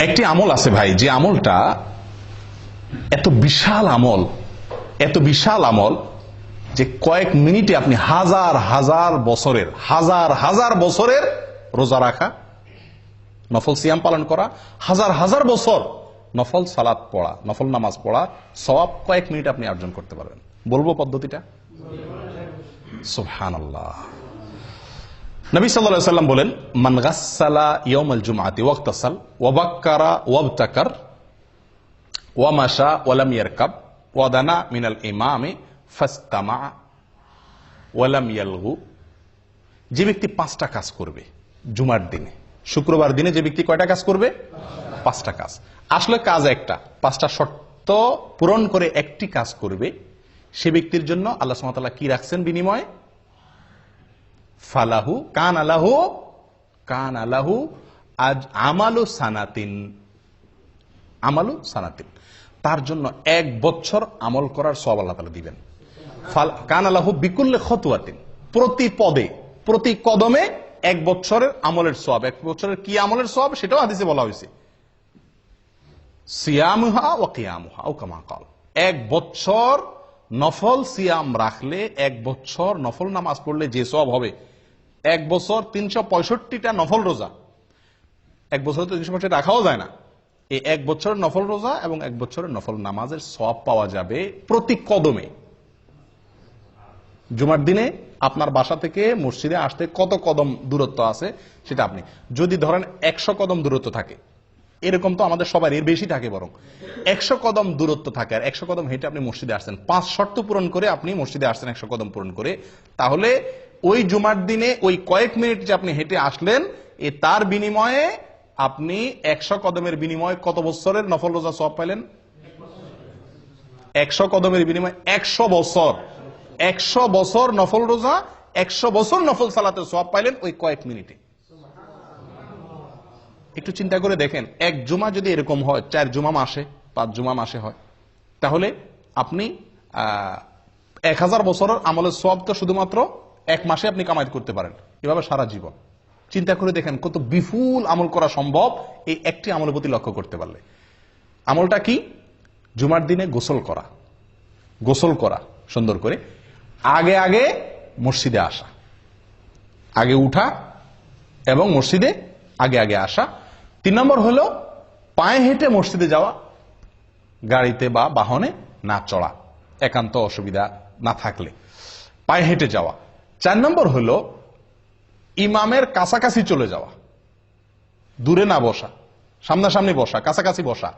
একটি আমল আছে ভাই, যে আমলটা এত বিশাল আমল, এত বিশাল আমল যে কয়েক মিনিটে আপনি হাজার হাজার বছরের রোজা রাখা, নফল সিয়াম পালন করা, হাজার হাজার বছর নফল সালাত পড়া, নফল নামাজ পড়া সওয়াব কয়েক মিনিট আপনি অর্জন করতে পারবেন। বলবো পদ্ধতিটা? সুবহানাল্লাহ। নবী সাল্লাল্লাহু আলাইহি ওয়াসাল্লাম বলেন, মান গাসসালা ইয়াউমাল জুমআতি ওয়াক্তাসাল ওয়া বাক্কারা ওয়াবতাকার ওয়া মাশা ওয়া লাম ইয়ারকাব ওয়া দানা মিনাল ইমামি ফাসতামা ওয়া লাম ইয়ালগু। যে ব্যক্তি 5টা কাজ করবে জুমার দিনে, শুক্রবার দিনে যে ব্যক্তি কয়টা কাজ করবে? 5টা কাজ। আসলে কাজ একটা, 5টা শর্ত পূরণ করে একটি কাজ করবে, সে ব্যক্তির জন্য আল্লাহ সুবহানাহু ওয়া তাআলা কি রাখছেন বিনিময়ে? ফালাহু কান আলাহু আজ আমালু সানাতিন, তার জন্য 1 বছর আমল করার সওয়াব আল্লাহ তাআলা দিবেন। কান আলাহু বিকুল্লি খতওয়াতিন, প্রতি পদে প্রতি কদমে 1 বছরের আমলের সওয়াব। 1 বছরের কি আমলের সওয়াব সেটাও হাদিসে বলা হয়েছে, সিয়ামুহা ওয়া কিয়ামুহা আও কামা ক্বাল। 1 বছর নফল সিয়াম রাখলে, 1 বছর নফল নামাজ পড়লে যে সওয়াব হবে, 1 বছর 365টা নফল রোজা, 1 বছর তো 365 রাখাও যায় না, এই 1 বছরের নফল রোজা এবং 1 বছরের নফল নামাজের সওয়াব পাওয়া যাবে প্রতি কদমে। জুমার দিনে আপনার বাসা থেকে মসজিদে আসতে কত কদম দূরত্ব আছে সেটা আপনি যদি ধরেন 100 কদম দূরত্ব থাকে, এরকম তো আমাদের সবার এর বেশি থাকে, বরং 100 কদম দূরত্ব থাকে, আর 100 কদম হেঁটে আপনি মসজিদে আসছেন, 5 শর্ত পূরণ করে আপনি মসজিদে আসছেন 100 কদম পূরণ করে, তাহলে ওই জুমার দিনে ওই কয়েক মিনিট যে আপনি হেঁটে আসলেন, তার বিনিময়ে আপনি 100 কদমের বিনিময়ে কত বছরের নফল রোজা সওয়াব পাইলেন? 100 কদমের বিনিময়ে 100 বছর, 100 বছর নফল রোজা, 100 বছর নফল সালাতের সওয়াব পাইলেন ওই কয়েক মিনিটে। একটু চিন্তা করে দেখেন, 1 জুমা যদি এরকম হয়, 4 জুমা মাসে, 5 জুমা মাসে হয়, তাহলে আপনি 1000 বছরের আমলের সওয়াব তো শুধুমাত্র 1 মাসে আপনি কামাই করতে পারেন, এভাবে সারা জীবন। চিন্তা করে দেখেন কত বিপুল আমল করা সম্ভব এই একটি আমলের প্রতি লক্ষ্য করতে পারলে। আমলটা কি? জুমার দিনে গোসল করা সুন্দর করে, আগে আগে মসজিদে আসা, আগে উঠা এবং মসজিদে আগে আগে আসা। 3 নম্বর হলো পায়ে হেঁটে মসজিদে যাওয়া, গাড়িতে বা বাহনে না চড়া, একান্ত অসুবিধা না থাকলে পায়ে হেঁটে যাওয়া। 4 নম্বর হলো ইমামের কাছাকাছি চলে যাওয়া, দূরে না বসা, সামনাসামনি বসা, কাছাকাছি বসা।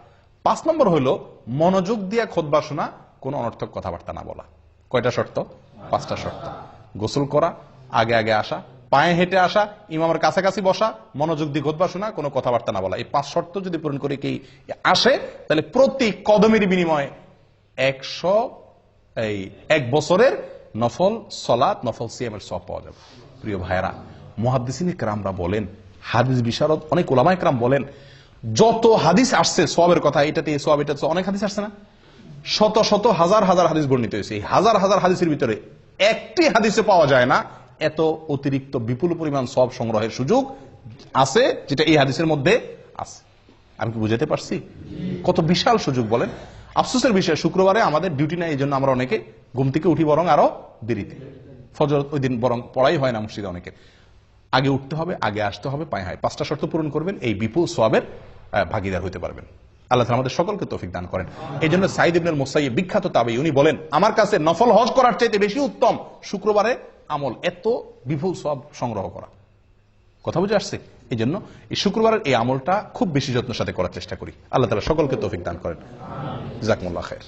5 নম্বর হলো মনোযোগ দিয়ে খুতবা শোনা, কোন অনর্থক কথাবার্তা না বলা। কয়টা শর্ত? 5টা শর্ত। গোসল করা, আগে আগে আসা, পায়ে হেঁটে আসা, ইমামের কাছাকাছি বসা, মনোযোগ দিয়ে খুতবা শোনা, কোনো কথাবার্তা না বলা। এই 5 শর্ত যদি পূরণ করে কেউ আসে, তাহলে প্রতি কদমের বিনিময়ে 1 বছরের নফল সালাত, নফল সিয়ামের সওয়াব পাওয়া যাবে। প্রিয় ভাইয়েরা, মুহাদ্দিসিন ইকরামরা বলেন, হাদিস বিশারদ অনেক উলামা ইকরাম বলেন, যত হাদিস আসছে সওয়াবের কথা, এটাতে সওয়াব, এটা অনেক হাদিস আসছে না, শত শত হাজার হাজার হাদিস বর্ণিত হয়েছে। এই হাজার হাজার হাদিসের ভিতরে একটি হাদিসে পাওয়া যায় না এত অতিরিক্ত বিপুল পরিমাণ সওয়াব সংগ্রহের সুযোগ আছে যেটা এই হাদিসের মধ্যে আছে। আমি কি বুঝাতে পারছি? কত বিশাল সুযোগ বলেন। আফসোসের বিষয়, শুক্রবারে আমাদের ডিউটি নাই, এই জন্য আমরা অনেকে ঘুম থেকে উঠি বরং আরো দেরিতে, ফজর ওই দিন বরং পড়াই হয় না মসজিদে অনেকের। আগে উঠতে হবে, আগে আসতে হবে, পায়ে হয়। 5টা শর্ত পূরণ করবেন, এই বিপুল সওয়াবের ভাগীদার হতে পারবেন। আল্লাহ তাআলা আমাদের সকলকে তৌফিক দান করেন। এই জন্য সাঈদ ইবনুল মুসাইয়্যিব, বিখ্যাত তাবেঈ, উনি বলেন, আমার কাছে নফল হজ করার চাইতে বেশি উত্তম শুক্রবারে আমল, এত বিপুল সওয়াব সংগ্রহ করা। কথা বুঝে আসছে? এই জন্য এই শুক্রবারের এই আমলটা খুব বেশি যত্নের সাথে করার চেষ্টা করি। আল্লাহ তাআলা সকলকে তৌফিক দান করেন। জাযাকুমুল্লাহ খাইর।